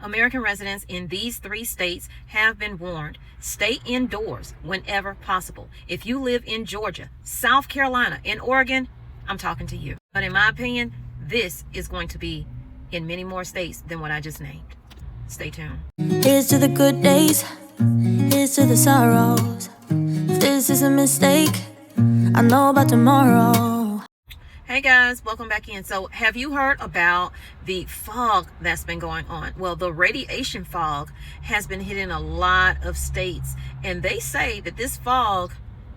American residents in these 3 states have been warned. Stay indoors whenever possible. If you live in Georgia, South Carolina, and Oregon, I'm talking to you. But in my opinion, this is going to be in many more states than what I just named. Stay tuned. Here's to the good days. Here's to the sorrows. If this is a mistake, I know about tomorrow. Hey guys, welcome back in. So have you heard about the fog that's been going on? Well, the radiation fog has been hitting a lot of states, and they say that this fog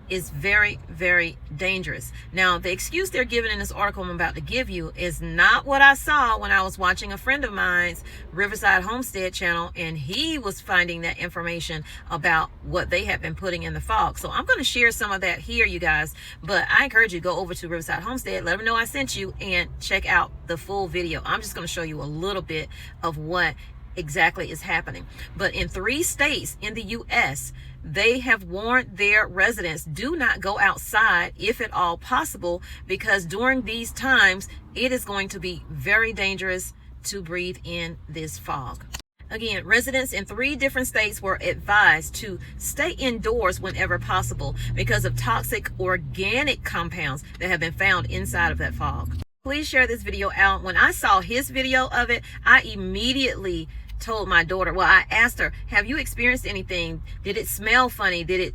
is very, very dangerous. Now, the excuse they're giving in this article I'm about to give you is not what I saw when I was watching a friend of mine's Riverside Homestead channel, and he was finding that information about what they had been putting in the fog. So I'm going to share some of that here, you guys, but I encourage you to go over to Riverside Homestead, let them know I sent you, and check out the full video. I'm just going to show you a little bit of what exactly is happening. But in 3 states in the U.S., they have warned their residents, do not go outside if at all possible, because during these times, it is going to be very dangerous to breathe in this fog. Again, residents in 3 different states were advised to stay indoors whenever possible because of toxic organic compounds that have been found inside of that fog. Please share this video out. When I saw his video of it, I immediately told my daughter, well, I asked her, have you experienced anything? Did it smell funny? Did it,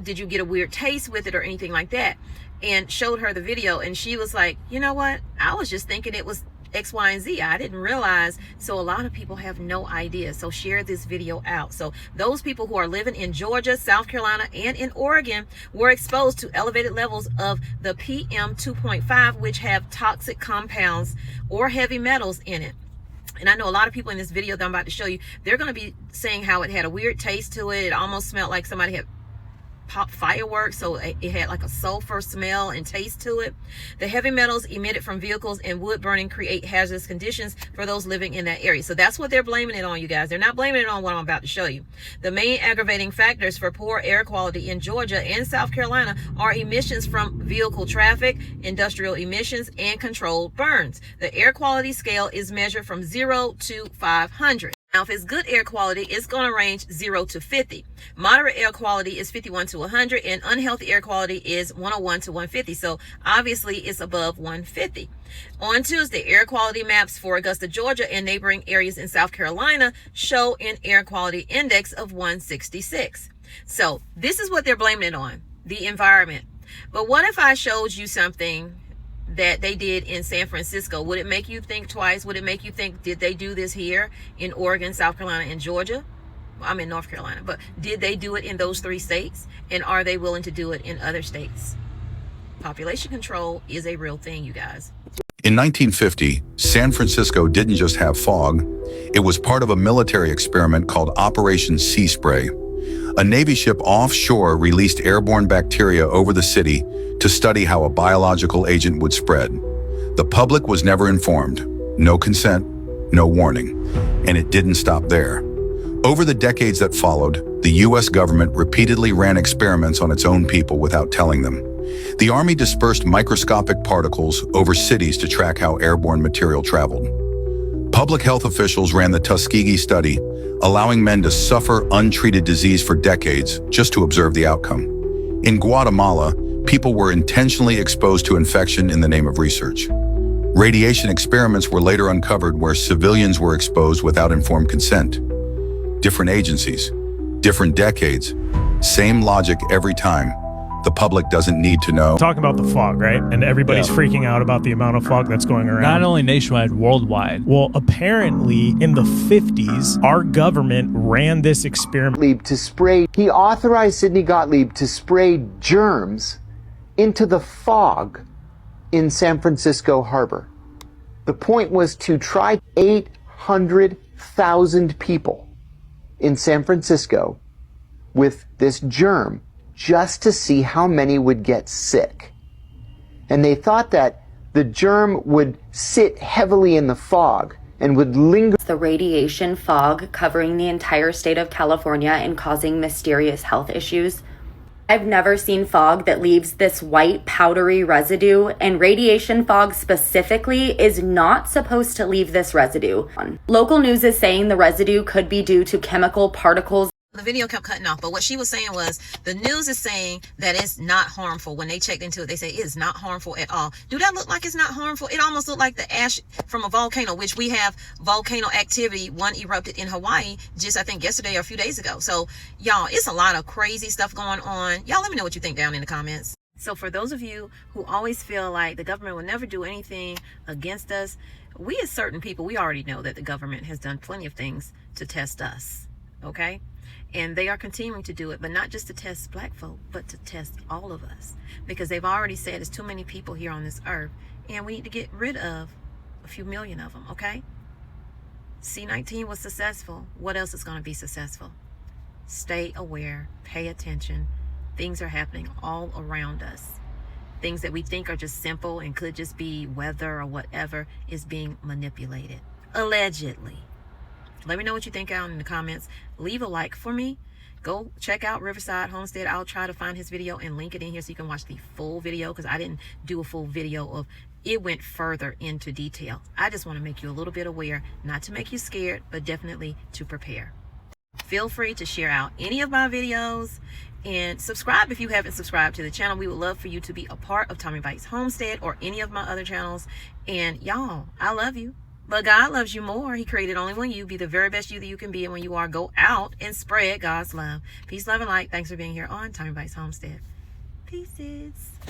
did you get a weird taste with it or anything like that? And showed her the video, and she was like, you know what? I was just thinking it was X, Y, and Z. I didn't realize. So a lot of people have no idea. So share this video out. So those people who are living in Georgia, South Carolina, and in Oregon were exposed to elevated levels of the PM 2.5, which have toxic compounds or heavy metals in it. And I know a lot of people in this video that I'm about to show you, they're going to be saying how it had a weird taste to it. It almost smelled like somebody had popped fireworks, so it had like a sulfur smell and taste to it. The heavy metals emitted from vehicles and wood burning create hazardous conditions for those living in that area. So that's what they're blaming it on, you guys. They're not blaming it on what I'm about to show you. The main aggravating factors for poor air quality in Georgia and South Carolina are emissions from vehicle traffic, industrial emissions, and controlled burns. The air quality scale is measured from 0 to 500. Now, if it's good air quality, it's going to range 0 to 50. Moderate air quality is 51 to 100, and unhealthy air quality is 101 to 150. So obviously it's above 150. On Tuesday, air quality maps for Augusta, Georgia, and neighboring areas in South Carolina show an air quality index of 166. So this is what they're blaming it on, the environment. But what if I showed you something that they did in San Francisco? Would it make you think twice? Would it make you think, did they do this here in Oregon, South Carolina, and Georgia? I'm in North Carolina, but did they do it in those 3 states? And are they willing to do it in other states? Population control is a real thing, you guys. In 1950, San Francisco didn't just have fog. It was part of a military experiment called Operation Sea Spray. A Navy ship offshore released airborne bacteria over the city to study how a biological agent would spread. The public was never informed, no consent, no warning, and it didn't stop there. Over the decades that followed, the U.S. government repeatedly ran experiments on its own people without telling them. The Army dispersed microscopic particles over cities to track how airborne material traveled. Public health officials ran the Tuskegee study, allowing men to suffer untreated disease for decades just to observe the outcome. In Guatemala, people were intentionally exposed to infection in the name of research. Radiation experiments were later uncovered where civilians were exposed without informed consent. Different agencies, different decades, same logic every time. The public doesn't need to know. Talking about the fog, right? And everybody's freaking out about the amount of fog that's going around. Not only nationwide, worldwide. Well, apparently in the 50s, our government ran this experiment to spray. He authorized Sidney Gottlieb to spray germs into the fog in San Francisco Harbor. The point was to try 800,000 people in San Francisco with this germ, just to see how many would get sick. And they thought that the germ would sit heavily in the fog and would linger. The radiation fog covering the entire state of California and causing mysterious health issues. I've never seen fog that leaves this white powdery residue, and radiation fog specifically is not supposed to leave this residue. Local news is saying the residue could be due to chemical particles. The video kept cutting off, but what she was saying was the news is saying that it's not harmful. When they checked into it, they say it is not harmful at all. Do that look like it's not harmful? It almost looked like the ash from a volcano, which we have volcano activity. One erupted in Hawaii just, I think, yesterday or a few days ago. So, y'all, it's a lot of crazy stuff going on. Y'all let me know what you think down in the comments. So for those of you who always feel like the government will never do anything against us, we as certain people, we already know that the government has done plenty of things to test us, okay? And they are continuing to do it, but not just to test black folk, but to test all of us. Because they've already said there's too many people here on this earth, and we need to get rid of a few million of them, okay? C-19 was successful. What else is going to be successful? Stay aware, pay attention. Things are happening all around us. Things that we think are just simple and could just be weather or whatever is being manipulated, allegedly. Let me know what you think out in the comments. Leave a like for me. Go check out Riverside Homestead. I'll try to find his video and link it in here so you can watch the full video, because I didn't do a full video of it. Went further into detail. I just want to make you a little bit aware, not to make you scared, but definitely to prepare. Feel free to share out any of my videos and subscribe if you haven't subscribed to the channel. We would love for you to be a part of Tommybites Homestead or any of my other channels. And y'all, I love you. But God loves you more. He created only one you. Be the very best you that you can be. And when you are, go out and spread God's love. Peace, love, and light. Thanks for being here on Tommybites Homestead. Pieces.